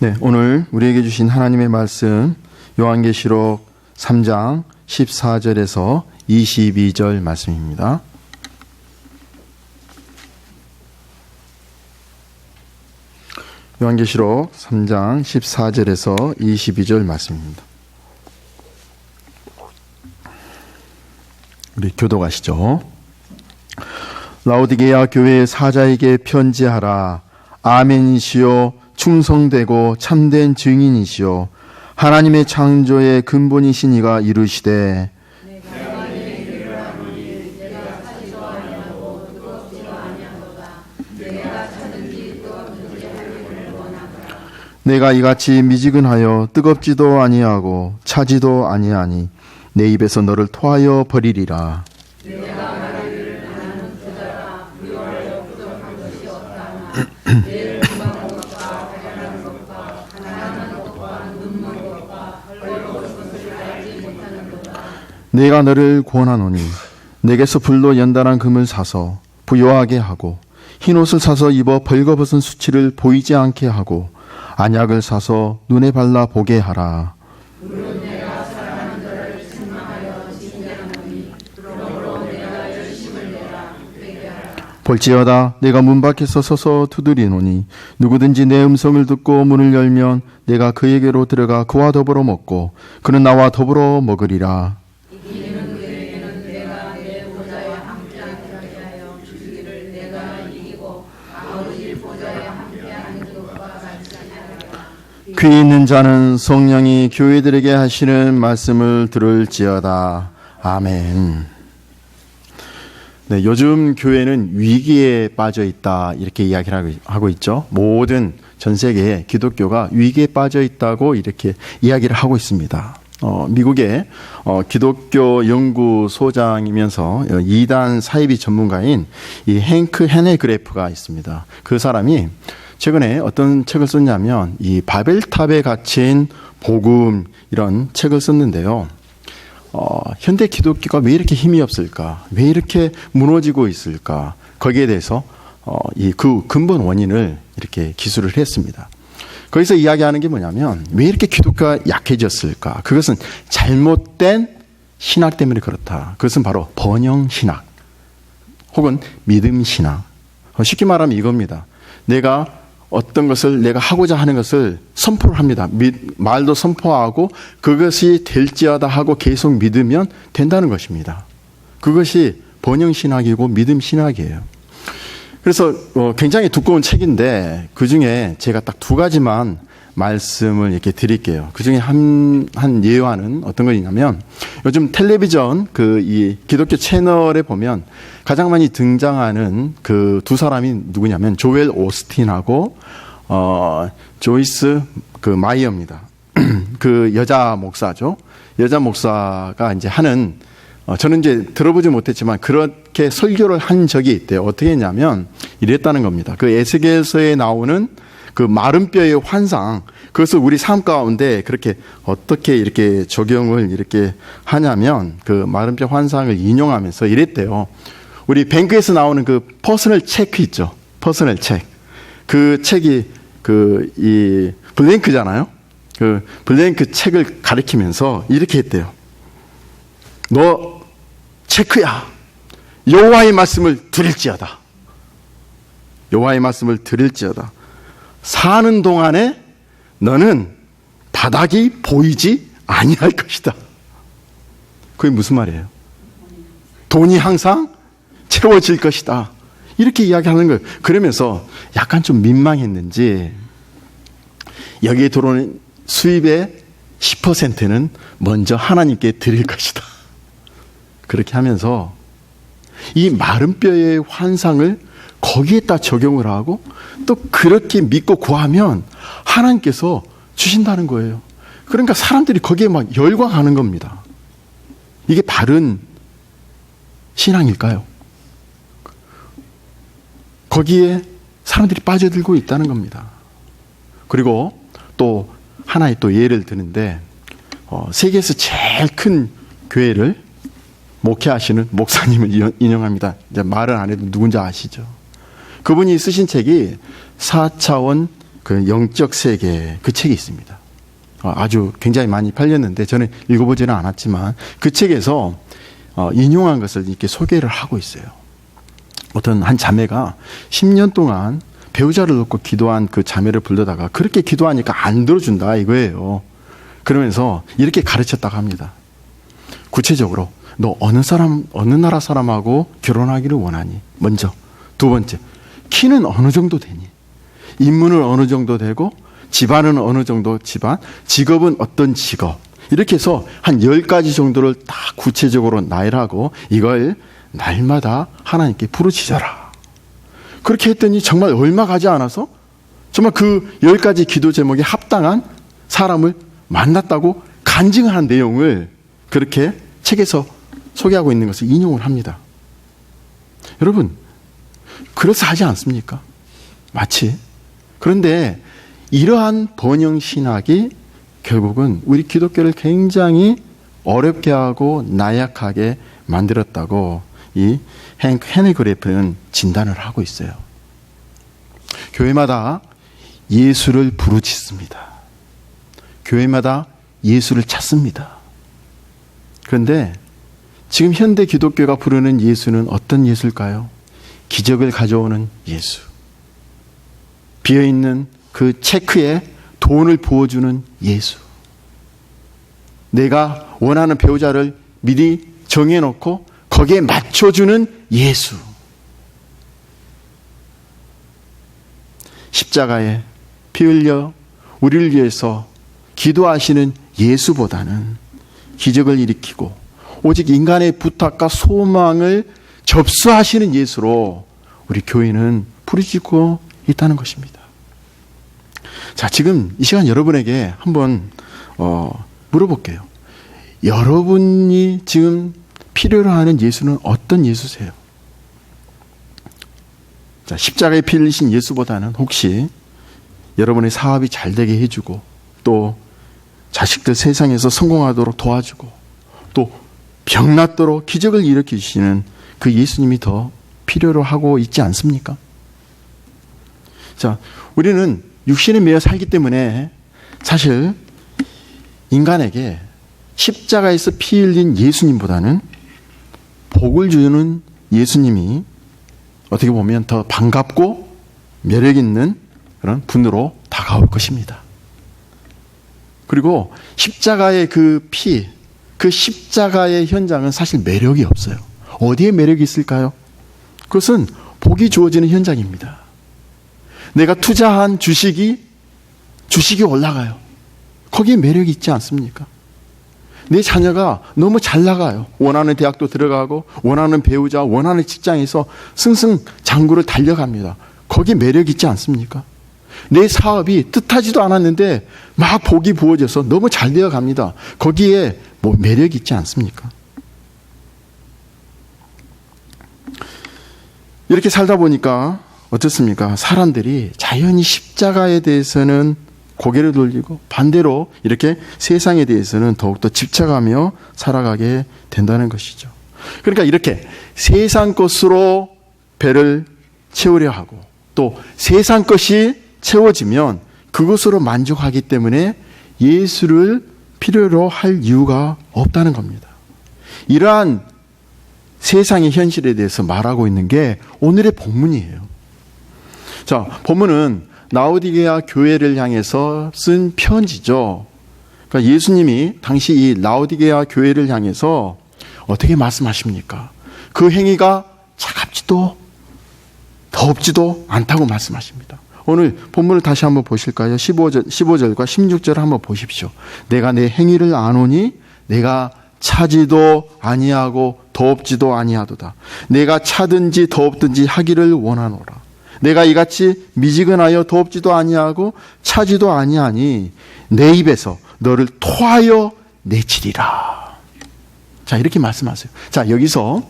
네, 오늘 우리에게 주신 하나님의 말씀 요한계시록 3장 14절에서 22절 말씀입니다. 요한계시록 3장 14절에서 22절 말씀입니다. 우리 교독하시죠. 라오디게아 교회의 사자에게 편지하라. 아멘이시요 충성되고 참된 증인이시요 하나님의 창조의 근본이신 이가 이르시되 내가 이같이 미지근하여 뜨겁지도 아니하고 차지도 아니하니 내 입에서 너를 토하여 버리리라. 내가 너를 구원하노니 내게서 불로 연단한 금을 사서 부요하게 하고 흰옷을 사서 입어 벌거벗은 수치를 보이지 않게 하고 안약을 사서 눈에 발라 보게 하라. 볼지어다 내가 문 밖에서 서서 두드리노니 누구든지 내 음성을 듣고 문을 열면 내가 그에게로 들어가 그와 더불어 먹고 그는 나와 더불어 먹으리라. 귀 있는 자는 성령이 교회들에게 하시는 말씀을 들을지어다. 아멘. 네, 요즘 교회는 위기에 빠져 있다 이렇게 이야기를 하고 있죠. 모든 전 세계의 기독교가 위기에 빠져 있다고 이렇게 이야기를 하고 있습니다. 미국의 기독교 연구소장이면서 이단 사이비 전문가인 이 행크 헤네그래프가 있습니다. 그 사람이 최근에 어떤 책을 썼냐면 이 바벨탑에 갇힌 복음 이런 책을 썼는데요. 현대 기독교가 왜 이렇게 힘이 없을까? 왜 이렇게 무너지고 있을까? 거기에 대해서 그 근본 원인을 이렇게 기술을 했습니다. 거기서 이야기하는 게 뭐냐면 왜 이렇게 기독교가 약해졌을까? 그것은 잘못된 신학 때문에 그렇다. 그것은 바로 번영 신학 혹은 믿음 신학. 쉽게 말하면 이겁니다. 내가 어떤 것을 내가 하고자 하는 것을 선포를 합니다. 말도 선포하고 그것이 될지어다 하고 계속 믿으면 된다는 것입니다. 그것이 번영신학이고 믿음신학이에요. 그래서 굉장히 두꺼운 책인데 그중에 제가 딱 두 가지만 말씀을 이렇게 드릴게요. 그중에 한 예화는 어떤 것이냐면 요즘 텔레비전 이 기독교 채널에 보면 가장 많이 등장하는 그 두 사람이 누구냐면 조엘 오스틴하고 조이스 마이어입니다. 그 여자 목사죠. 여자 목사가 이제 하는 저는 이제 들어보지 못했지만 그렇게 설교를 한 적이 있대요. 어떻게 했냐면 이랬다는 겁니다. 그 에스겔서에 나오는 그 마른 뼈의 환상, 그것을 우리 삶 가운데 그렇게 어떻게 이렇게 적용을 이렇게 하냐면 그 마른 뼈 환상을 인용하면서 이랬대요. 우리 뱅크에서 나오는 그 퍼스널 체크 있죠. 퍼스널 책. 그 책이 이 블랭크잖아요. 그 블랭크 책을 가리키면서 이렇게 했대요. 너 체크야. 여호와의 말씀을 드릴지어다. 여호와의 말씀을 드릴지어다. 사는 동안에 너는 바닥이 보이지 아니할 것이다. 그게 무슨 말이에요? 돈이 항상 채워질 것이다. 이렇게 이야기하는 거예요. 그러면서 약간 좀 민망했는지 여기에 들어오는 수입의 10%는 먼저 하나님께 드릴 것이다. 그렇게 하면서 이 마른 뼈의 환상을 거기에다 적용을 하고 또 그렇게 믿고 구하면 하나님께서 주신다는 거예요. 그러니까 사람들이 거기에 막 열광하는 겁니다. 이게 바른 신앙일까요? 거기에 사람들이 빠져들고 있다는 겁니다. 그리고 또 하나의 또 예를 드는데 세계에서 제일 큰 교회를 목회하시는 목사님을 인용합니다. 이제 말은 안 해도 누군지 아시죠? 그분이 쓰신 책이 4차원 그 영적 세계 그 책이 있습니다. 아주 굉장히 많이 팔렸는데 저는 읽어보지는 않았지만 그 책에서 인용한 것을 이렇게 소개를 하고 있어요. 어떤 한 자매가 10년 동안 배우자를 놓고 기도한 그 자매를 불러다가 그렇게 기도하니까 안 들어준다 이거예요. 그러면서 이렇게 가르쳤다고 합니다. 구체적으로 너 어느 나라 사람하고 결혼하기를 원하니? 먼저. 두 번째, 키는 어느 정도 되니? 인문은 어느 정도 되고 집안은 어느 정도 집안, 직업은 어떤 직업. 이렇게 해서 한 10가지 정도를 다 구체적으로 나열하고 이걸 날마다 하나님께 부르짖어라. 그렇게 했더니 정말 얼마 가지 않아서 정말 그 10가지 기도 제목에 합당한 사람을 만났다고 간증하는 내용을 그렇게 책에서 소개하고 있는 것을 인용을 합니다. 여러분, 그럴싸하지 않습니까? 마치. 그런데 이러한 번영신학이 결국은 우리 기독교를 굉장히 어렵게 하고 나약하게 만들었다고 이 헨크 헤네그래프는 진단을 하고 있어요. 교회마다 예수를 부르짖습니다. 교회마다 예수를 찾습니다. 그런데 지금 현대 기독교가 부르는 예수는 어떤 예수일까요? 기적을 가져오는 예수. 비어있는 그 체크에 돈을 부어주는 예수. 내가 원하는 배우자를 미리 정해놓고 거기에 맞춰주는 예수. 십자가에 피 흘려 우리를 위해서 기도하시는 예수보다는 기적을 일으키고 오직 인간의 부탁과 소망을 접수하시는 예수로 우리 교회는 부르짖고 있다는 것입니다. 자, 지금 이 시간 여러분에게 한번 물어볼게요. 여러분이 지금 필요로 하는 예수는 어떤 예수세요? 자, 십자가에 피 흘리신 예수보다는 혹시 여러분의 사업이 잘 되게 해주고 또 자식들 세상에서 성공하도록 도와주고 또 병낫도록 기적을 일으키시는 그 예수님이 더 필요로 하고 있지 않습니까? 자, 우리는 육신에 매여 살기 때문에 사실 인간에게 십자가에서 피 흘린 예수님보다는 복을 주는 예수님이 어떻게 보면 더 반갑고 매력 있는 그런 분으로 다가올 것입니다. 그리고 십자가의 그 피, 그 십자가의 현장은 사실 매력이 없어요. 어디에 매력이 있을까요? 그것은 복이 주어지는 현장입니다. 내가 투자한 주식이 올라가요. 거기에 매력이 있지 않습니까? 내 자녀가 너무 잘 나가요. 원하는 대학도 들어가고 원하는 배우자, 원하는 직장에서 승승장구를 달려갑니다. 거기에 매력이 있지 않습니까? 내 사업이 뜻하지도 않았는데 막 복이 부어져서 너무 잘 되어 갑니다. 거기에 뭐 매력이 있지 않습니까? 이렇게 살다 보니까 어떻습니까? 사람들이 자연히 십자가에 대해서는 고개를 돌리고 반대로 이렇게 세상에 대해서는 더욱더 집착하며 살아가게 된다는 것이죠. 그러니까 이렇게 세상 것으로 배를 채우려 하고 또 세상 것이 채워지면 그것으로 만족하기 때문에 예수를 필요로 할 이유가 없다는 겁니다. 이러한 세상의 현실에 대해서 말하고 있는 게 오늘의 본문이에요. 자, 본문은 라오디게아 교회를 향해서 쓴 편지죠. 그러니까 예수님이 당시 이 라오디게아 교회를 향해서 어떻게 말씀하십니까? 그 행위가 차갑지도 덥지도 않다고 말씀하십니다. 오늘 본문을 다시 한번 보실까요? 15절과 16절을 한번 보십시오. 내가 내 행위를 아노니 내가 차지도 아니하고 덥지도 아니하도다. 내가 차든지 덥든지 하기를 원하노라. 내가 이같이 미지근하여 덥지도 아니하고 차지도 아니하니 내 입에서 너를 토하여 내치리라. 자, 이렇게 말씀하세요. 자, 여기서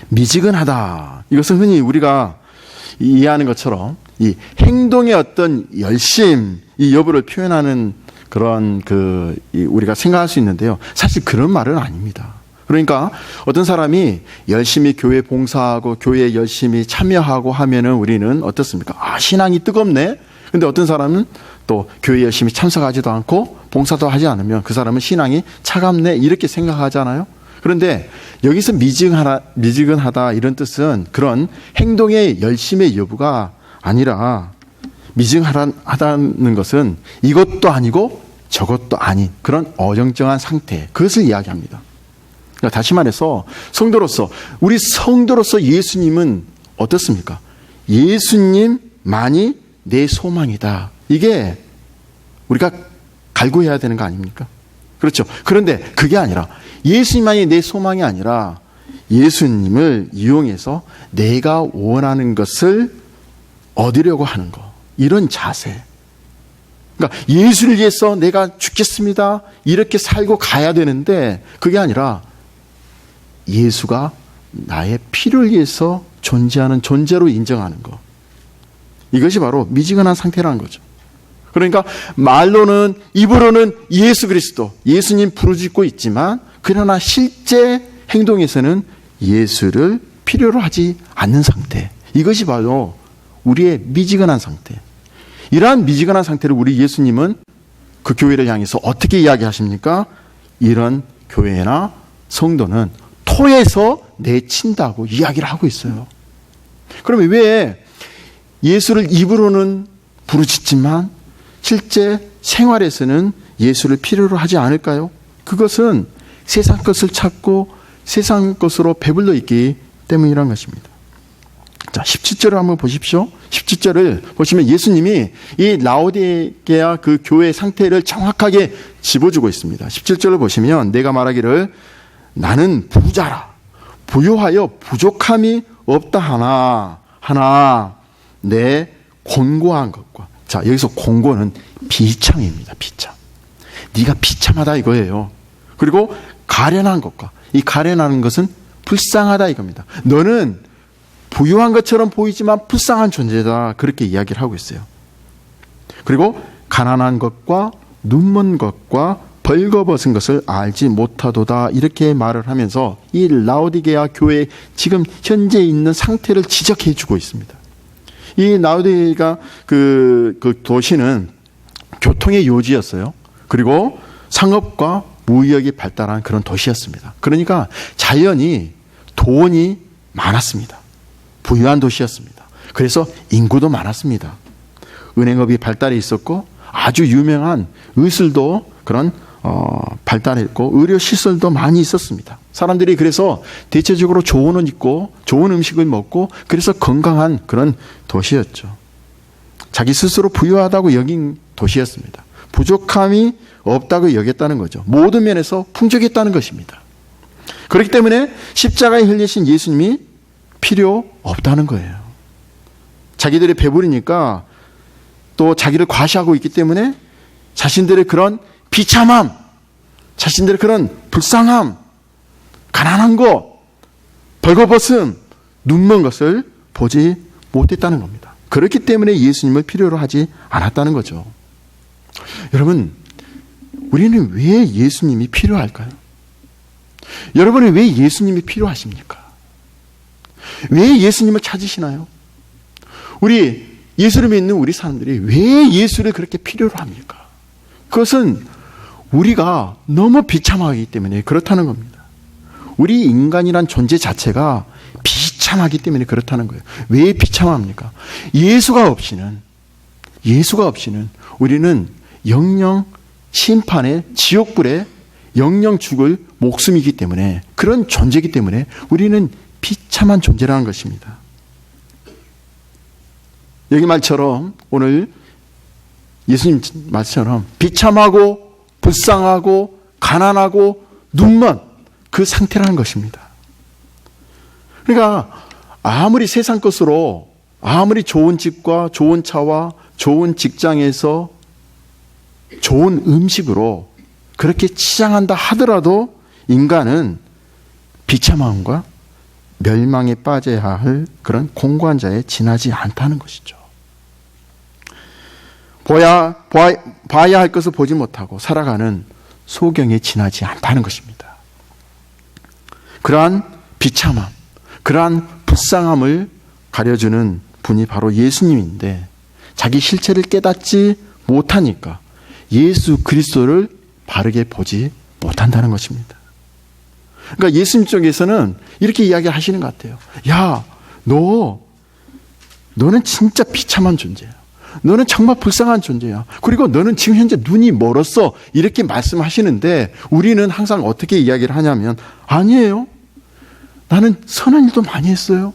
미지근하다. 이것은 흔히 우리가 이해하는 것처럼 이 행동의 어떤 열심, 이 여부를 표현하는 그런 우리가 생각할 수 있는데요. 사실 그런 말은 아닙니다. 그러니까 어떤 사람이 열심히 교회 봉사하고 교회에 열심히 참여하고 하면은 우리는 어떻습니까? 아, 신앙이 뜨겁네? 근데 어떤 사람은 또 교회 열심히 참석하지도 않고 봉사도 하지 않으면 그 사람은 신앙이 차갑네 이렇게 생각하잖아요. 그런데 여기서 미지근하다 이런 뜻은 그런 행동의 열심의 여부가 아니라 미지근하다는 것은 이것도 아니고 저것도 아닌 그런 어정쩡한 상태, 그것을 이야기합니다. 그러니까 다시 말해서 우리 성도로서 예수님은 어떻습니까? 예수님만이 내 소망이다. 이게 우리가 갈구해야 되는 거 아닙니까? 그렇죠. 그런데 그게 아니라 예수님만이 내 소망이 아니라 예수님을 이용해서 내가 원하는 것을 얻으려고 하는 거. 이런 자세. 그러니까 예수를 위해서 내가 죽겠습니다. 이렇게 살고 가야 되는데 그게 아니라 예수가 나의 피를 위해서 존재하는 존재로 인정하는 것. 이것이 바로 미지근한 상태라는 거죠. 그러니까 말로는, 입으로는 예수 그리스도, 예수님 부르짖고 있지만 그러나 실제 행동에서는 예수를 필요로 하지 않는 상태. 이것이 바로 우리의 미지근한 상태. 이러한 미지근한 상태를 우리 예수님은 그 교회를 향해서 어떻게 이야기하십니까? 이런 교회나 성도는 토에서 내친다고 이야기를 하고 있어요. 그러면 왜 예수를 입으로는 부르짖지만 실제 생활에서는 예수를 필요로 하지 않을까요? 그것은 세상 것을 찾고 세상 것으로 배불러 있기 때문이란 것입니다. 자, 17절을 한번 보십시오. 17절을 보시면 예수님이 이 라오디게아 그 교회 상태를 정확하게 짚어주고 있습니다. 17절을 보시면 내가 말하기를 나는 부자라 부요하여 부족함이 없다 하나 내 곤고한 것과, 자 여기서 곤고는 비참입니다. 비참. 네가 비참하다 이거예요. 그리고 가련한 것과, 이 가련한 것은 불쌍하다 이겁니다. 너는 부유한 것처럼 보이지만 불쌍한 존재다, 그렇게 이야기를 하고 있어요. 그리고 가난한 것과 눈먼 것과 벌거벗은 것을 알지 못하도다, 이렇게 말을 하면서 이 라오디게아 교회의 지금 현재 있는 상태를 지적해 주고 있습니다. 이 라오디게아 그 도시는 교통의 요지였어요. 그리고 상업과 무역이 발달한 그런 도시였습니다. 그러니까 자연히 돈이 많았습니다. 부유한 도시였습니다. 그래서 인구도 많았습니다. 은행업이 발달해 있었고 아주 유명한 의술도 그런 발달했고 의료시설도 많이 있었습니다. 사람들이 그래서 대체적으로 좋은 옷 입고 좋은 음식을 먹고 그래서 건강한 그런 도시였죠. 자기 스스로 부유하다고 여긴 도시였습니다. 부족함이 없다고 여겼다는 거죠. 모든 면에서 풍족했다는 것입니다. 그렇기 때문에 십자가에 흘리신 예수님이 필요 없다는 거예요. 자기들이 배부르니까 또 자기를 과시하고 있기 때문에 자신들의 그런 비참함, 자신들의 그런 불쌍함, 가난한 것, 벌거벗음, 눈먼 것을 보지 못했다는 겁니다. 그렇기 때문에 예수님을 필요로 하지 않았다는 거죠. 여러분, 우리는 왜 예수님이 필요할까요? 여러분은 왜 예수님이 필요하십니까? 왜 예수님을 찾으시나요? 우리 예수를 믿는 우리 사람들이 왜 예수를 그렇게 필요로 합니까? 그것은 우리가 너무 비참하기 때문에 그렇다는 겁니다. 우리 인간이란 존재 자체가 비참하기 때문에 그렇다는 거예요. 왜 비참합니까? 예수가 없이는 우리는 영영 심판의 지옥불에 영영 죽을 목숨이기 때문에, 그런 존재이기 때문에 우리는 비참한 존재라는 것입니다. 여기 말처럼, 오늘 예수님 말처럼 비참하고 불쌍하고 가난하고 눈먼 그 상태라는 것입니다. 그러니까 아무리 세상 것으로, 아무리 좋은 집과 좋은 차와 좋은 직장에서 좋은 음식으로 그렇게 치장한다 하더라도 인간은 비참함과 멸망에 빠져야 할 그런 공고한 자에 지나지 않다는 것이죠. 봐야 할 것을 보지 못하고 살아가는 소경에 지나지 않다는 것입니다. 그러한 비참함, 그러한 불쌍함을 가려주는 분이 바로 예수님인데, 자기 실체를 깨닫지 못하니까 예수 그리스도를 바르게 보지 못한다는 것입니다. 그러니까 예수님 쪽에서는 이렇게 이야기하시는 것 같아요. 야, 너는 진짜 비참한 존재야. 너는 정말 불쌍한 존재야. 그리고 너는 지금 현재 눈이 멀었어. 이렇게 말씀하시는데 우리는 항상 어떻게 이야기를 하냐면, 아니에요. 나는 선한 일도 많이 했어요.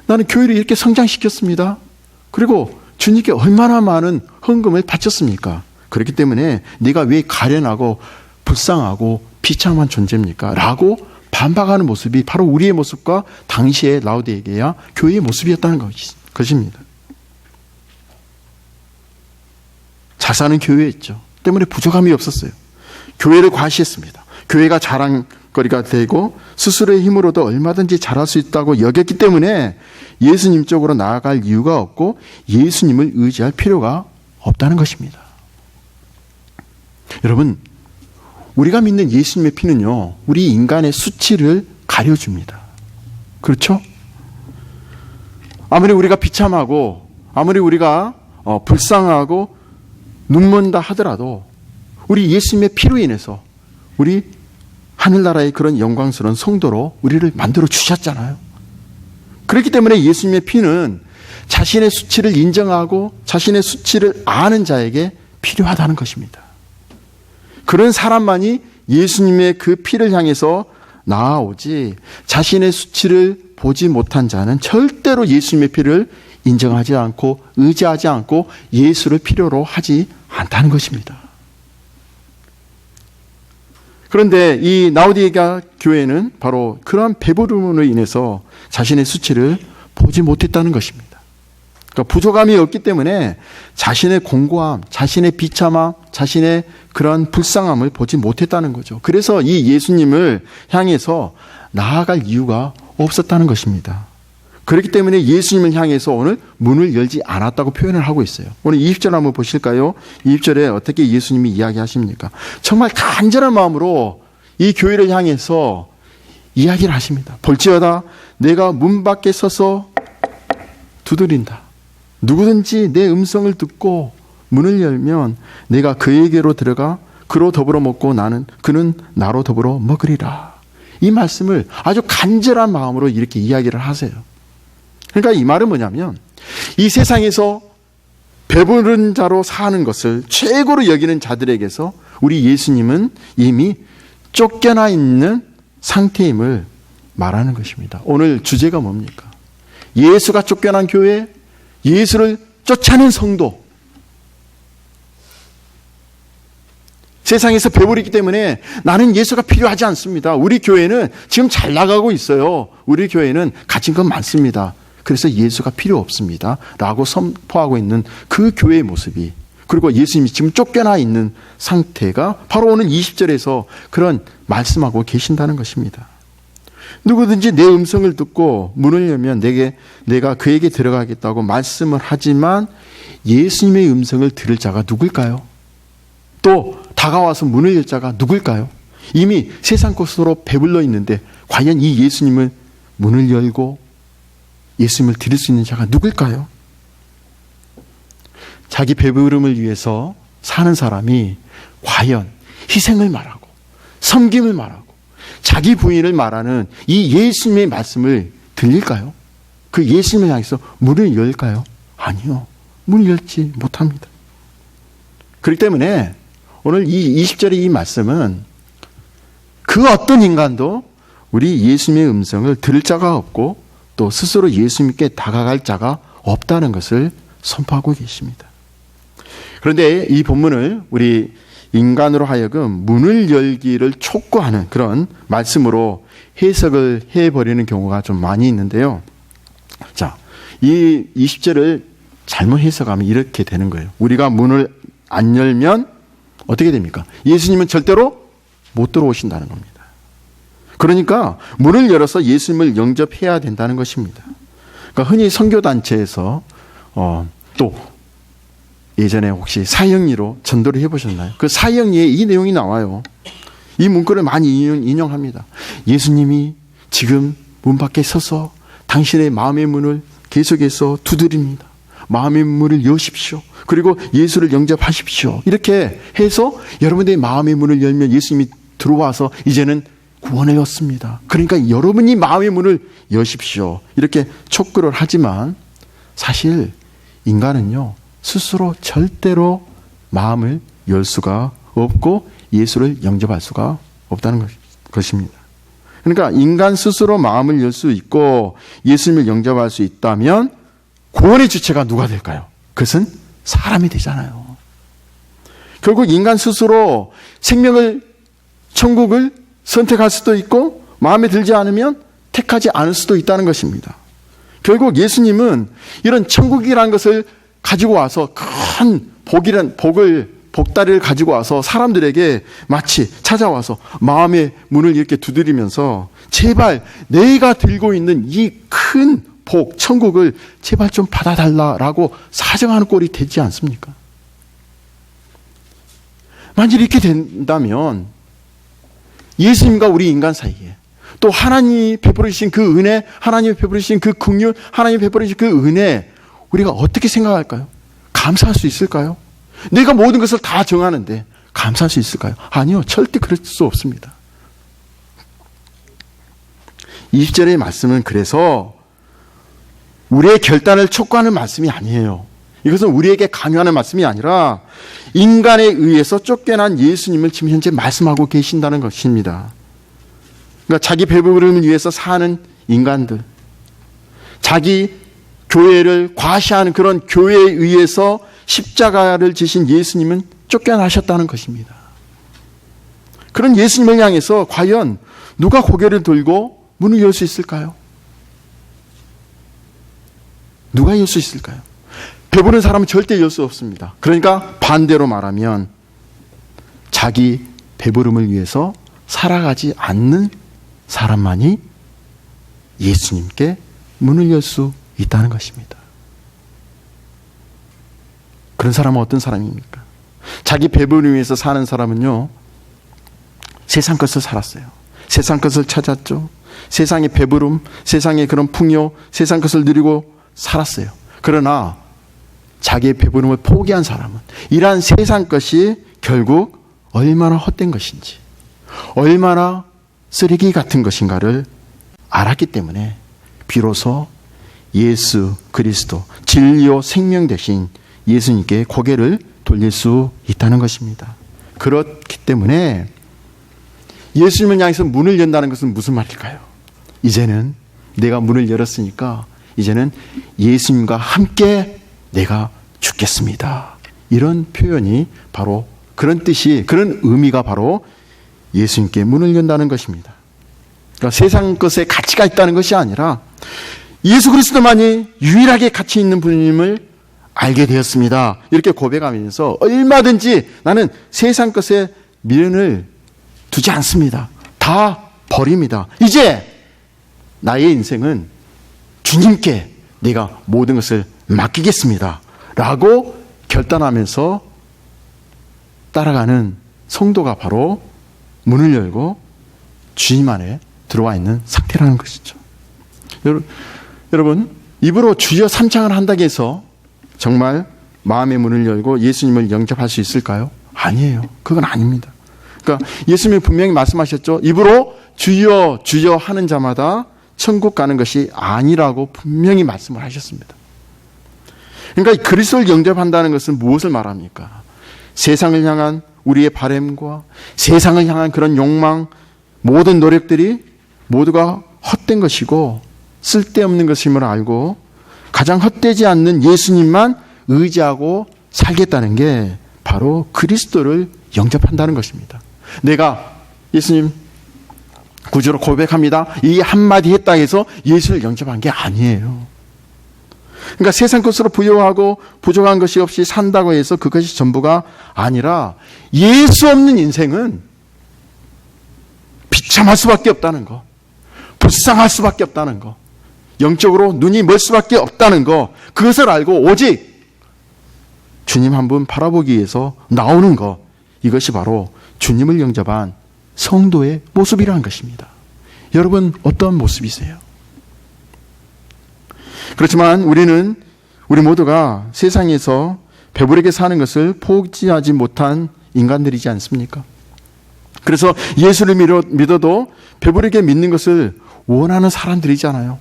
나는 교회를 이렇게 성장시켰습니다. 그리고 주님께 얼마나 많은 헌금을 바쳤습니까? 그렇기 때문에 네가 왜 가련하고 불쌍하고 비참한 존재입니까? 라고 반박하는 모습이 바로 우리의 모습과 당시의 라우디게아 교회의 모습이었다는 것입니다. 잘 사는 교회였죠. 때문에 부족함이 없었어요. 교회를 과시했습니다. 교회가 자랑거리가 되고 스스로의 힘으로도 얼마든지 잘할 수 있다고 여겼기 때문에 예수님 쪽으로 나아갈 이유가 없고 예수님을 의지할 필요가 없다는 것입니다. 여러분, 우리가 믿는 예수님의 피는요, 우리 인간의 수치를 가려줍니다. 그렇죠? 아무리 우리가 비참하고 아무리 우리가 불쌍하고 눈먼다 하더라도 우리 예수님의 피로 인해서 우리 하늘나라의 그런 영광스러운 성도로 우리를 만들어 주셨잖아요. 그렇기 때문에 예수님의 피는 자신의 수치를 인정하고 자신의 수치를 아는 자에게 필요하다는 것입니다. 그런 사람만이 예수님의 그 피를 향해서 나아오지 자신의 수치를 보지 못한 자는 절대로 예수님의 피를 인정하지 않고 의지하지 않고 예수를 필요로 하지 않다는 것입니다. 그런데 이 라우디게아 교회는 바로 그러한 배부름으로 인해서 자신의 수치를 보지 못했다는 것입니다. 그러니까 부족함이 없기 때문에 자신의 공고함, 자신의 비참함, 자신의 그런 불쌍함을 보지 못했다는 거죠. 그래서 이 예수님을 향해서 나아갈 이유가 없었다는 것입니다. 그렇기 때문에 예수님을 향해서 오늘 문을 열지 않았다고 표현을 하고 있어요. 오늘 20절 한번 보실까요? 20절에 어떻게 예수님이 이야기하십니까? 정말 간절한 마음으로 이 교회를 향해서 이야기를 하십니다. 볼지어다 내가 문 밖에 서서 두드린다. 누구든지 내 음성을 듣고 문을 열면 내가 그에게로 들어가 그로 더불어 먹고 그는 나로 더불어 먹으리라. 이 말씀을 아주 간절한 마음으로 이렇게 이야기를 하세요. 그러니까 이 말은 뭐냐면 이 세상에서 배부른 자로 사는 것을 최고로 여기는 자들에게서 우리 예수님은 이미 쫓겨나 있는 상태임을 말하는 것입니다. 오늘 주제가 뭡니까? 예수가 쫓겨난 교회, 예수를 쫓아낸 성도. 세상에서 배부르기 때문에 나는 예수가 필요하지 않습니다. 우리 교회는 지금 잘 나가고 있어요. 우리 교회는 가진 건 많습니다. 그래서 예수가 필요 없습니다. 라고 선포하고 있는 그 교회의 모습이, 그리고 예수님이 지금 쫓겨나 있는 상태가 바로 오늘 20절에서 그런 말씀하고 계신다는 것입니다. 누구든지 내 음성을 듣고 문을 열면 내가 그에게 들어가겠다고 말씀을 하지만 예수님의 음성을 들을 자가 누굴까요? 또 다가와서 문을 열 자가 누굴까요? 이미 세상 것으로 배불러 있는데 과연 이 예수님을 문을 열고 예수님을 들을 수 있는 자가 누굴까요? 자기 배부름을 위해서 사는 사람이 과연 희생을 말하고 섬김을 말하고 자기 부인을 말하는 이 예수님의 말씀을 들릴까요? 그 예수님을 향해서 문을 열까요? 아니요. 문을 열지 못합니다. 그렇기 때문에 오늘 이 20절의 이 말씀은 그 어떤 인간도 우리 예수님의 음성을 들을 자가 없고 또 스스로 예수님께 다가갈 자가 없다는 것을 선포하고 계십니다. 그런데 이 본문을 우리 인간으로 하여금 문을 열기를 촉구하는 그런 말씀으로 해석을 해버리는 경우가 좀 많이 있는데요. 자, 이 20절을 잘못 해석하면 이렇게 되는 거예요. 우리가 문을 안 열면 어떻게 됩니까? 예수님은 절대로 못 들어오신다는 겁니다. 그러니까 문을 열어서 예수님을 영접해야 된다는 것입니다. 그러니까 흔히 선교단체에서 또 예전에 혹시 사형리로 전도를 해보셨나요? 그 사형리에 이 내용이 나와요. 이 문구를 많이 인용합니다. 예수님이 지금 문 밖에 서서 당신의 마음의 문을 계속해서 두드립니다. 마음의 문을 여십시오. 그리고 예수를 영접하십시오. 이렇게 해서 여러분들의 마음의 문을 열면 예수님이 들어와서 이제는 구원을 얻습니다. 그러니까 여러분이 마음의 문을 여십시오. 이렇게 촉구를 하지만 사실 인간은요, 스스로 절대로 마음을 열 수가 없고 예수를 영접할 수가 없다는 것입니다. 그러니까 인간 스스로 마음을 열 수 있고 예수님을 영접할 수 있다면 구원의 주체가 누가 될까요? 그것은 사람이 되잖아요. 결국 인간 스스로 생명을, 천국을 선택할 수도 있고 마음에 들지 않으면 택하지 않을 수도 있다는 것입니다. 결국 예수님은 이런 천국이라는 것을 가지고 와서 큰 복다리를 가지고 와서 사람들에게 마치 찾아와서 마음의 문을 이렇게 두드리면서 제발 내가 들고 있는 이 큰 복, 천국을 제발 좀 받아달라라고 사정하는 꼴이 되지 않습니까? 만일 이렇게 된다면 예수님과 우리 인간 사이에 또 하나님이 베풀으신 그 은혜, 하나님이 베풀으신 그 긍휼, 하나님이 베풀으신 그 은혜, 우리가 어떻게 생각할까요? 감사할 수 있을까요? 내가 모든 것을 다 정하는데 감사할 수 있을까요? 아니요, 절대 그럴 수 없습니다. 20절의 말씀은 그래서 우리의 결단을 촉구하는 말씀이 아니에요. 이것은 우리에게 강요하는 말씀이 아니라 인간에 의해서 쫓겨난 예수님을 지금 현재 말씀하고 계신다는 것입니다. 그러니까 자기 배부름을 위해서 사는 인간들, 자기 교회를 과시하는 그런 교회에 의해서 십자가를 지신 예수님은 쫓겨나셨다는 것입니다. 그런 예수님을 향해서 과연 누가 고개를 들고 문을 열 수 있을까요? 누가 열 수 있을까요? 배부른 사람은 절대 열 수 없습니다. 그러니까 반대로 말하면 자기 배부름을 위해서 살아가지 않는 사람만이 예수님께 문을 열 수 있다는 것입니다. 그런 사람은 어떤 사람입니까? 자기 배부름을 위해서 사는 사람은요, 세상 것을 살았어요. 세상 것을 찾았죠. 세상의 배부름, 세상의 그런 풍요, 세상 것을 누리고 살았어요. 그러나 자기의 배부름을 포기한 사람은 이러한 세상 것이 결국 얼마나 헛된 것인지, 얼마나 쓰레기 같은 것인가를 알았기 때문에 비로소 예수 그리스도, 진리요 생명 되신 예수님께 고개를 돌릴 수 있다는 것입니다. 그렇기 때문에 예수님을 향해서 문을 연다는 것은 무슨 말일까요? 이제는 내가 문을 열었으니까 이제는 예수님과 함께 내가 죽겠습니다. 이런 표현이 바로 그런 뜻이, 그런 의미가 바로 예수님께 문을 연다는 것입니다. 그러니까 세상 것에 가치가 있다는 것이 아니라 예수 그리스도만이 유일하게 가치 있는 분임을 알게 되었습니다. 이렇게 고백하면서 얼마든지 나는 세상 것에 미련을 두지 않습니다. 다 버립니다. 이제 나의 인생은 주님께 내가 모든 것을 맡기겠습니다. 라고 결단하면서 따라가는 성도가 바로 문을 열고 주님 안에 들어와 있는 상태라는 것이죠. 여러분, 입으로 주여 삼창을 한다고 해서 정말 마음의 문을 열고 예수님을 영접할 수 있을까요? 아니에요. 그건 아닙니다. 그러니까 예수님이 분명히 말씀하셨죠. 입으로 주여 주여 하는 자마다 천국 가는 것이 아니라고 분명히 말씀을 하셨습니다. 그러니까 그리스도를 영접한다는 것은 무엇을 말합니까? 세상을 향한 우리의 바램과 세상을 향한 그런 욕망, 모든 노력들이 모두가 헛된 것이고 쓸데없는 것임을 알고 가장 헛되지 않는 예수님만 의지하고 살겠다는 게 바로 그리스도를 영접한다는 것입니다. 내가 예수님 구주로 고백합니다. 이 한마디 했다 해서 예수를 영접한 게 아니에요. 그러니까 세상 것으로 부유하고 부족한 것이 없이 산다고 해서 그것이 전부가 아니라 예수 없는 인생은 비참할 수밖에 없다는 거, 불쌍할 수밖에 없다는 거, 영적으로 눈이 멀 수밖에 없다는 거, 그것을 알고 오직 주님 한 분 바라보기 위해서 나오는 것, 이것이 바로 주님을 영접한 성도의 모습이라는 것입니다. 여러분 어떤 모습이세요? 그렇지만 우리는 우리 모두가 세상에서 배부르게 사는 것을 포기하지 못한 인간들이지 않습니까? 그래서 예수를 믿어도 배부르게 믿는 것을 원하는 사람들이잖아요.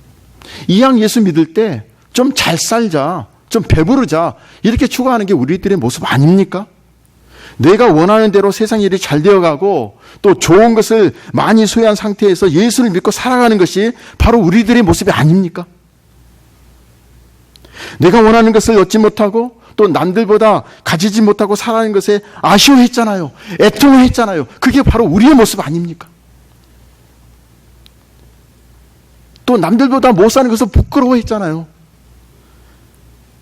이왕 예수 믿을 때 좀 잘 살자, 좀 배부르자, 이렇게 추구하는 게 우리들의 모습 아닙니까? 내가 원하는 대로 세상 일이 잘 되어가고 또 좋은 것을 많이 소유한 상태에서 예수를 믿고 살아가는 것이 바로 우리들의 모습이 아닙니까? 내가 원하는 것을 얻지 못하고 또 남들보다 가지지 못하고 살아가는 것에 아쉬워했잖아요. 애통을 했잖아요. 그게 바로 우리의 모습 아닙니까? 또 남들보다 못 사는 것을 부끄러워했잖아요.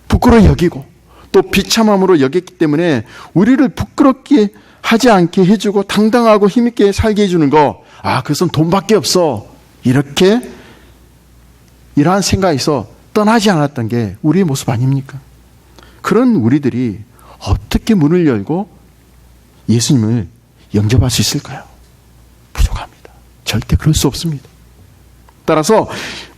부끄러워 여기고 또 비참함으로 여겼기 때문에 우리를 부끄럽게 하지 않게 해주고 당당하고 힘있게 살게 해주는 거, 그것은 돈밖에 없어, 이렇게 이러한 생각에서 떠나지 않았던 게 우리의 모습 아닙니까? 그런 우리들이 어떻게 문을 열고 예수님을 영접할 수 있을까요? 부족합니다. 절대 그럴 수 없습니다. 따라서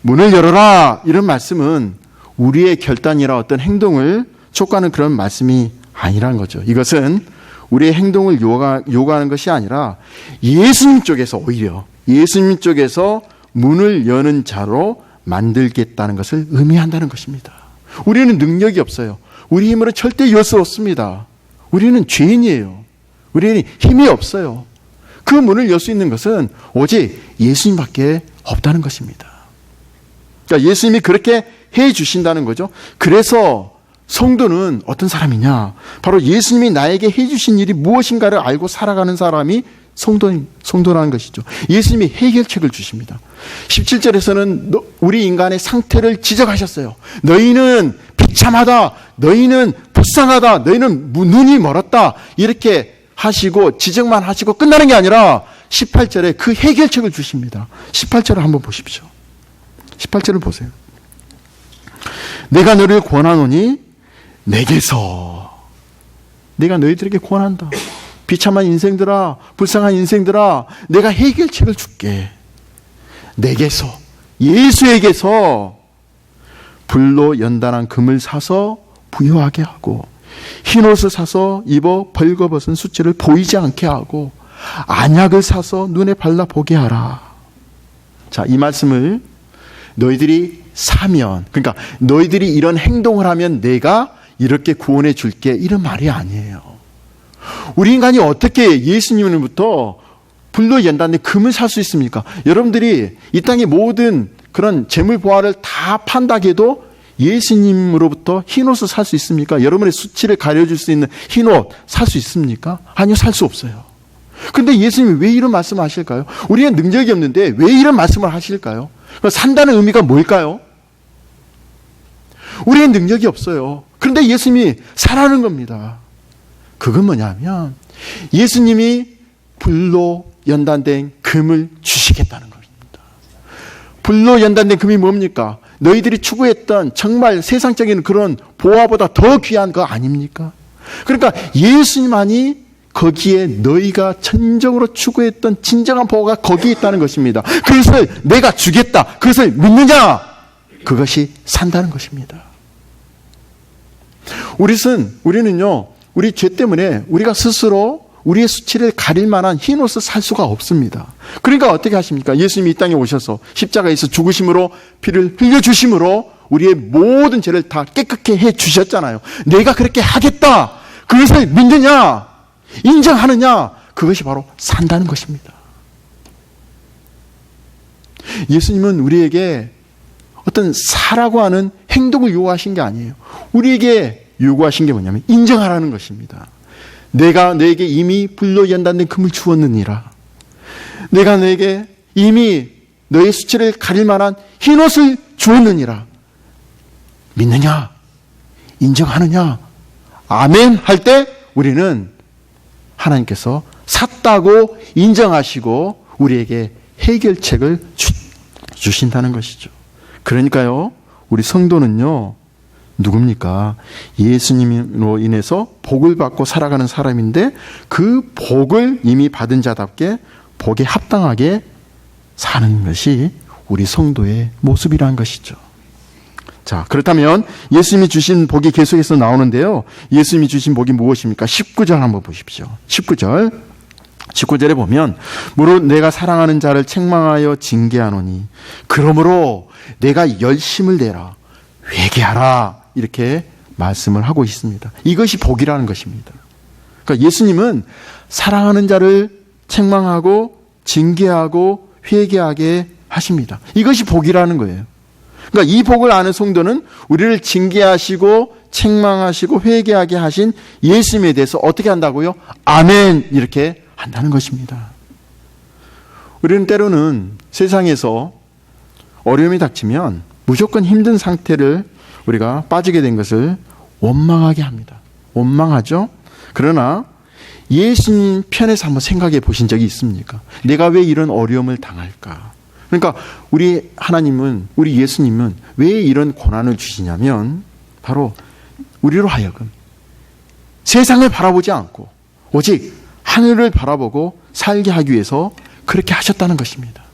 문을 열어라, 이런 말씀은 우리의 결단이나 어떤 행동을 촉구하는 그런 말씀이 아니라는 거죠. 이것은 우리의 행동을 요구하는 것이 아니라 예수님 쪽에서, 오히려 예수님 쪽에서 문을 여는 자로 만들겠다는 것을 의미한다는 것입니다. 우리는 능력이 없어요. 우리 힘으로 절대 열 수 없습니다. 우리는 죄인이에요. 우리는 힘이 없어요. 그 문을 열 수 있는 것은 오직 예수님밖에 없다는 것입니다. 그러니까 예수님이 그렇게 해 주신다는 거죠. 그래서 성도는 어떤 사람이냐? 바로 예수님이 나에게 해 주신 일이 무엇인가를 알고 살아가는 사람이 성도라는 것이죠. 예수님이 해결책을 주십니다. 17절에서는 우리 인간의 상태를 지적하셨어요. 너희는 비참하다, 너희는 불쌍하다, 너희는 눈이 멀었다, 이렇게 하시고 지적만 하시고 끝나는 게 아니라 18절에 그 해결책을 주십니다. 18절을 한번 보십시오. 18절을 보세요. 내가 너를 권하노니 내게서, 내가 너희들에게 권한다. 비참한 인생들아, 불쌍한 인생들아, 내가 해결책을 줄게. 내게서, 예수에게서 불로 연단한 금을 사서 부유하게 하고, 흰옷을 사서 입어 벌거벗은 수치를 보이지 않게 하고, 안약을 사서 눈에 발라 보게 하라. 자, 이 말씀을 너희들이 사면, 그러니까 너희들이 이런 행동을 하면 내가 이렇게 구원해 줄게, 이런 말이 아니에요. 우리 인간이 어떻게 예수님으로부터 불로 연단된 금을 살 수 있습니까? 여러분들이 이 땅의 모든 그런 재물 보화를 다 판다고 해도 예수님으로부터 흰옷을 살 수 있습니까? 여러분의 수치를 가려줄 수 있는 흰옷 살 수 있습니까? 아니요, 살 수 없어요. 근데 예수님이 왜 이런 말씀을 하실까요? 우리는 능력이 없는데 왜 이런 말씀을 하실까요? 산다는 의미가 뭘까요? 우리는 능력이 없어요. 그런데 예수님이 사라는 겁니다. 그건 뭐냐면 예수님이 불로 연단된 금을 주시겠다는 겁니다. 불로 연단된 금이 뭡니까? 너희들이 추구했던 정말 세상적인 그런 보화보다 더 귀한 거 아닙니까? 그러니까 예수님만이 거기에 너희가 전적으로 추구했던 진정한 보화가 거기에 있다는 것입니다. 그것을 내가 주겠다. 그것을 믿느냐? 그것이 산다는 것입니다. 우리는요, 우리 죄 때문에 우리가 스스로 우리의 수치를 가릴 만한 흰옷을 살 수가 없습니다. 그러니까 어떻게 하십니까? 예수님이 이 땅에 오셔서 십자가에서 죽으심으로 피를 흘려주심으로 우리의 모든 죄를 다 깨끗게 해 주셨잖아요. 내가 그렇게 하겠다. 그것을 믿느냐? 인정하느냐? 그것이 바로 산다는 것입니다. 예수님은 우리에게 어떤 사라고 하는 행동을 요구하신 게 아니에요. 우리에게 요구하신 게 뭐냐면 인정하라는 것입니다. 내가 너에게 이미 불로 연단된 금을 주었느니라. 내가 너에게 이미 너의 수치를 가릴 만한 흰옷을 주었느니라. 믿느냐? 인정하느냐? 아멘 할 때 우리는 하나님께서 샀다고 인정하시고 우리에게 해결책을 주신다는 것이죠. 그러니까요, 우리 성도는요, 누굽니까? 예수님으로 인해서 복을 받고 살아가는 사람인데 그 복을 이미 받은 자답게 복에 합당하게 사는 것이 우리 성도의 모습이라는 것이죠. 자, 그렇다면 예수님이 주신 복이 계속해서 나오는데요. 예수님이 주신 복이 무엇입니까? 19절 한번 보십시오. 19절에 보면 무릇 내가 사랑하는 자를 책망하여 징계하노니 그러므로 내가 열심을 내라 회개하라 이렇게 말씀을 하고 있습니다. 이것이 복이라는 것입니다. 그러니까 예수님은 사랑하는 자를 책망하고 징계하고 회개하게 하십니다. 이것이 복이라는 거예요. 그러니까 이 복을 아는 성도는 우리를 징계하시고 책망하시고 회개하게 하신 예수님에 대해서 어떻게 한다고요? 아멘 이렇게 한다는 것입니다. 우리는 때로는 세상에서 어려움이 닥치면 무조건 힘든 상태를 우리가 빠지게 된 것을 원망하게 합니다. 원망하죠? 그러나 예수님 편에서 한번 생각해 보신 적이 있습니까? 내가 왜 이런 어려움을 당할까? 그러니까 우리 하나님은, 우리 예수님은 왜 이런 고난을 주시냐면 바로 우리로 하여금 세상을 바라보지 않고 오직 하늘을 바라보고 살게 하기 위해서 그렇게 하셨다는 것입니다.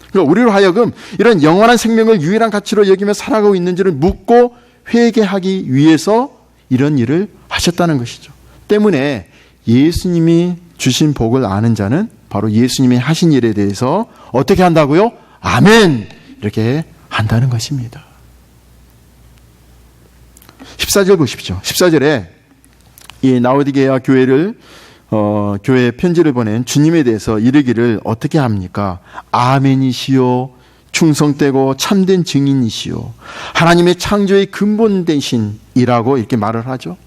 그러니까 우리로 하여금 이런 영원한 생명을 유일한 가치로 여기며 살아가고 있는지를 묻고 회개하기 위해서 이런 일을 하셨다는 것이죠. 때문에 예수님이 주신 복을 아는 자는 바로 예수님이 하신 일에 대해서 어떻게 한다고요? 아멘! 이렇게 한다는 것입니다. 14절 보십시오. 14절에 이 라오디게아 교회에 편지를 보낸 주님에 대해서 이르기를 어떻게 합니까? 아멘이시요 충성되고 참된 증인이시요 하나님의 창조의 근본 되신이라고 이렇게 말을 하죠.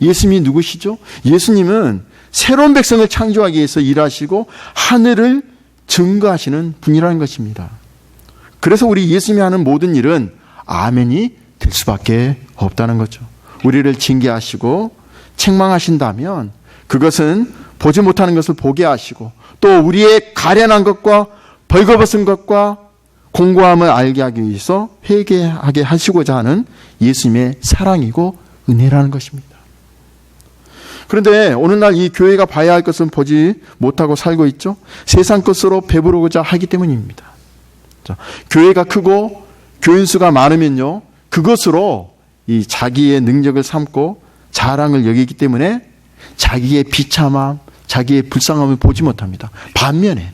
예수님이 누구시죠? 예수님은 새로운 백성을 창조하기 위해서 일하시고 하늘을 증거하시는 분이라는 것입니다. 그래서 우리 예수님이 하는 모든 일은 아멘이 될 수밖에 없다는 거죠. 우리를 징계하시고 책망하신다면 그것은 보지 못하는 것을 보게 하시고 또 우리의 가련한 것과 벌거벗은 것과 공고함을 알게 하기 위해서 회개하게 하시고자 하는 예수님의 사랑이고 은혜라는 것입니다. 그런데 오늘날 이 교회가 봐야 할 것은 보지 못하고 살고 있죠. 세상 것으로 배부르고자 하기 때문입니다. 자, 교회가 크고 교인 수가 많으면요, 그것으로 이 자기의 능력을 삼고 자랑을 여기기 때문에 자기의 비참함, 자기의 불쌍함을 보지 못합니다. 반면에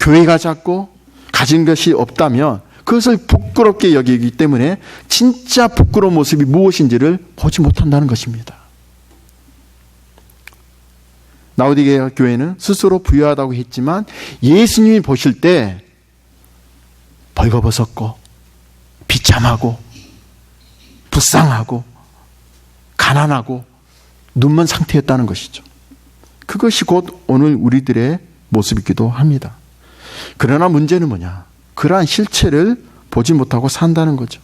교회가 작고 가진 것이 없다면 그것을 부끄럽게 여기기 때문에 진짜 부끄러운 모습이 무엇인지를 보지 못한다는 것입니다. 라오디게아 교회는 스스로 부유하다고 했지만 예수님이 보실 때 벌거벗었고 비참하고 불쌍하고 가난하고 눈먼 상태였다는 것이죠. 그것이 곧 오늘 우리들의 모습이기도 합니다. 그러나 문제는 뭐냐? 그러한 실체를 보지 못하고 산다는 거죠.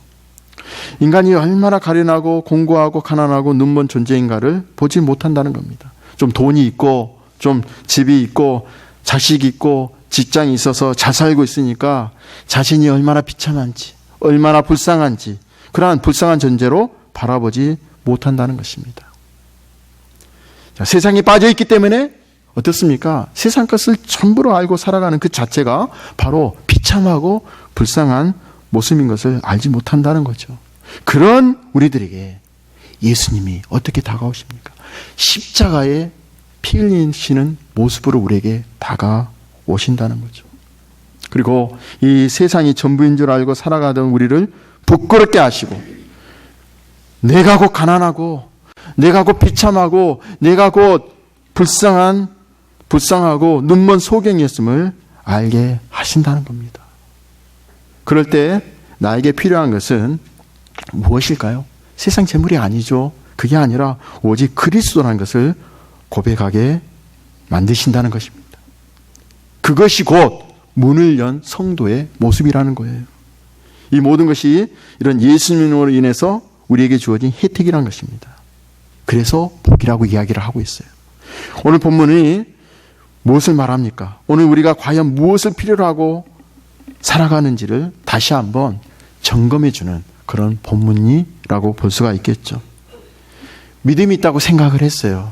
인간이 얼마나 가련하고 공고하고 가난하고 눈먼 존재인가를 보지 못한다는 겁니다. 좀 돈이 있고 좀 집이 있고 자식이 있고 직장이 있어서 잘 살고 있으니까 자신이 얼마나 비참한지 얼마나 불쌍한지 그러한 불쌍한 존재로 바라보지 못한다는 것입니다. 자, 세상에 빠져있기 때문에 어떻습니까? 세상 것을 전부로 알고 살아가는 그 자체가 바로 비참하고 불쌍한 모습인 것을 알지 못한다는 거죠. 그런 우리들에게 예수님이 어떻게 다가오십니까? 십자가에 피 흘리시는 모습으로 우리에게 다가오신다는 거죠. 그리고 이 세상이 전부인 줄 알고 살아가던 우리를 부끄럽게 하시고 내가 곧 가난하고 내가 곧 비참하고 내가 곧 불쌍하고 눈먼 소경이었음을 알게 하신다는 겁니다. 그럴 때 나에게 필요한 것은 무엇일까요? 세상 재물이 아니죠. 그게 아니라 오직 그리스도라는 것을 고백하게 만드신다는 것입니다. 그것이 곧 문을 연 성도의 모습이라는 거예요. 이 모든 것이 이런 예수님으로 인해서 우리에게 주어진 혜택이라는 것입니다. 그래서 복이라고 이야기를 하고 있어요. 오늘 본문이 무엇을 말합니까? 오늘 우리가 과연 무엇을 필요로 하고 살아가는지를 다시 한번 점검해주는 그런 본문이라고 볼 수가 있겠죠. 믿음이 있다고 생각을 했어요.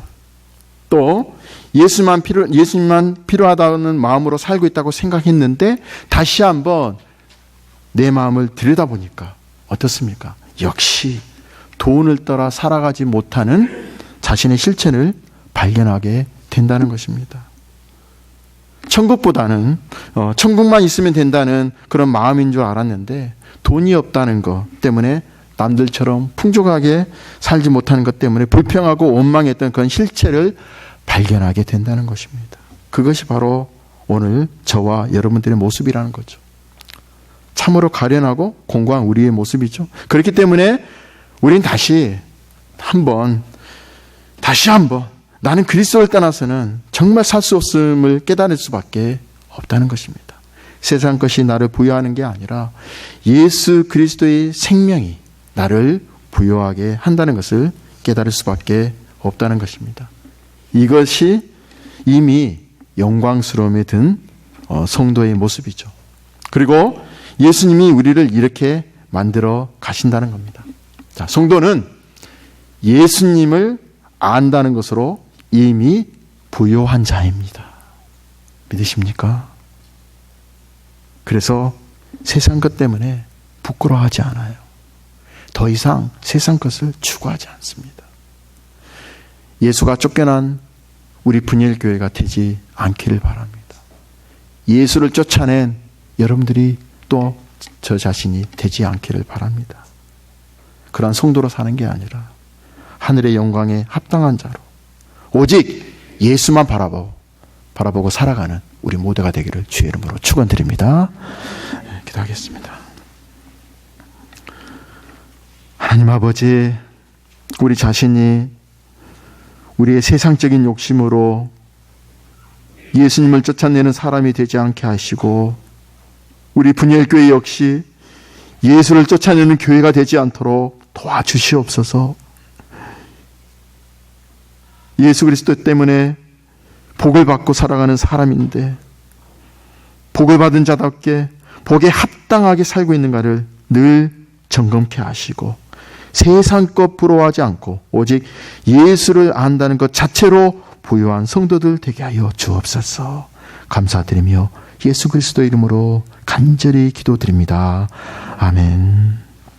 또 예수님만 필요하다는 마음으로 살고 있다고 생각했는데 다시 한번 내 마음을 들여다보니까 어떻습니까? 역시 돈을 따라 살아가지 못하는 자신의 실체를 발견하게 된다는 것입니다. 천국보다는 천국만 있으면 된다는 그런 마음인 줄 알았는데 돈이 없다는 것 때문에 남들처럼 풍족하게 살지 못하는 것 때문에 불평하고 원망했던 그런 실체를 발견하게 된다는 것입니다. 그것이 바로 오늘 저와 여러분들의 모습이라는 거죠. 참으로 가련하고 공고한 우리의 모습이죠. 그렇기 때문에 우린 다시 한번 나는 그리스도를 떠나서는 정말 살 수 없음을 깨달을 수밖에 없다는 것입니다. 세상 것이 나를 부여하는 게 아니라 예수 그리스도의 생명이 나를 부여하게 한다는 것을 깨달을 수밖에 없다는 것입니다. 이것이 이미 영광스러움에 든 성도의 모습이죠. 그리고 예수님이 우리를 이렇게 만들어 가신다는 겁니다. 자, 성도는 예수님을 안다는 것으로 이미 부요한 자입니다. 믿으십니까? 그래서 세상 것 때문에 부끄러워하지 않아요. 더 이상 세상 것을 추구하지 않습니다. 예수가 쫓겨난 우리 분일교회가 되지 않기를 바랍니다. 예수를 쫓아낸 여러분들이 또 저 자신이 되지 않기를 바랍니다. 그러한 성도로 사는 게 아니라 하늘의 영광에 합당한 자로 오직 예수만 바라보고 살아가는 우리 모두가 되기를 주의 이름으로 축원드립니다. 기도하겠습니다. 하나님 아버지, 우리 자신이 우리의 세상적인 욕심으로 예수님을 쫓아내는 사람이 되지 않게 하시고 우리 분열교회 역시 예수를 쫓아내는 교회가 되지 않도록 도와주시옵소서. 예수 그리스도 때문에 복을 받고 살아가는 사람인데 복을 받은 자답게 복에 합당하게 살고 있는가를 늘 점검케 하시고 세상 것 부러워하지 않고 오직 예수를 안다는 것 자체로 부유한 성도들 되게 하여 주옵소서. 감사드리며 예수 그리스도 이름으로 간절히 기도드립니다. 아멘.